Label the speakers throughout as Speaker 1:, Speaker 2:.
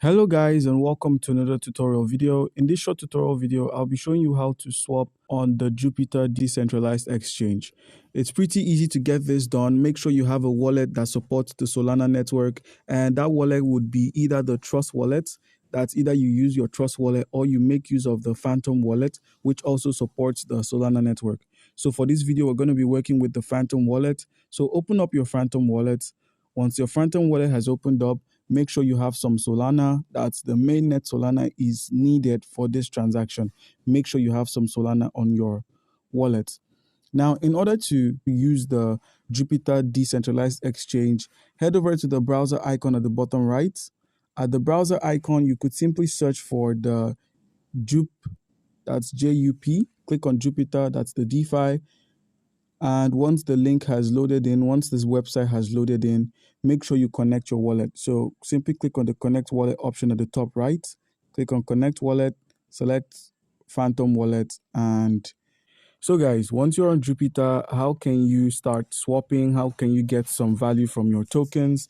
Speaker 1: Hello guys and welcome to another tutorial video. In this short tutorial video, I'll be showing you how to swap on the Jupiter decentralized exchange. It's pretty easy to get this done. Make sure you have a wallet that supports the Solana network, and that wallet would be either the Trust wallet, that's either you use your Trust wallet or you make use of the Phantom wallet, which also supports the Solana network. So for this video, we're going to be working with the Phantom wallet. So open up your Phantom wallet. Once your Phantom wallet has opened up, make sure you have some Solana. That's the mainnet Solana is needed for this transaction. Make sure you have some Solana on your wallet. Now, in order to use the Jupiter decentralized exchange, head over to the browser icon at the bottom right. At the browser icon, you could simply search for the Jup, that's JUP. Click on Jupiter, that's the DeFi. And once the link has loaded in, once this website has loaded in, make sure you connect your wallet. So simply click on the connect wallet option at the top right, click on connect wallet, select Phantom wallet. And so guys, once you're on Jupiter, how can you start swapping? How can you get some value from your tokens?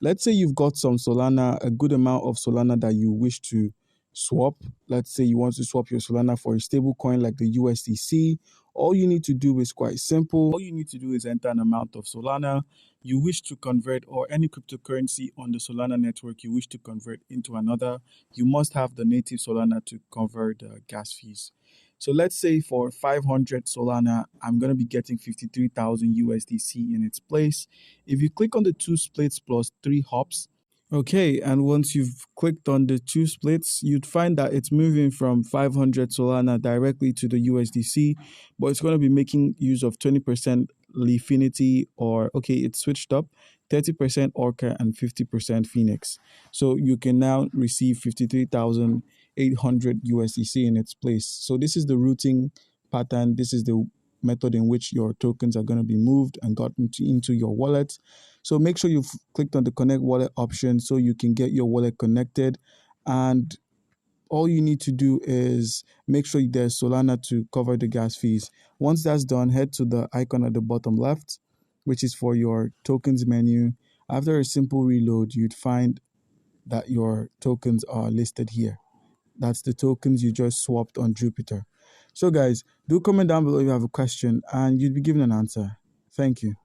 Speaker 1: Let's say you've got some Solana, a good amount of Solana that you wish to swap. Let's say you want to swap your Solana for a stable coin like the USDC. All you need to do is quite simple. All you need to do is enter an amount of Solana you wish to convert, or any cryptocurrency on the Solana network you wish to convert into another. You must have the native Solana to cover the gas fees. So let's say for 500 Solana, I'm going to be getting 53,000 USDC in its place. If you click on the 2 splits plus 3 hops, okay, and once you've clicked on the 2 splits, you'd find that it's moving from 500 Solana directly to the USDC, but it's going to be making use of 20% Lifinity, or okay, it's switched up, 30% Orca and 50% Phoenix. So you can now receive 53,800 USDC in its place. So this is the routing pattern. This is the method in which your tokens are going to be moved and gotten into your wallet. So make sure you've clicked on the connect wallet option so you can get your wallet connected. And all you need to do is make sure there's Solana to cover the gas fees. Once that's done, head to the icon at the bottom left, which is for your tokens menu. After a simple reload, you'd find that your tokens are listed here. That's the tokens you just swapped on Jupiter. So guys, do comment down below if you have a question and you'd be given an answer. Thank you.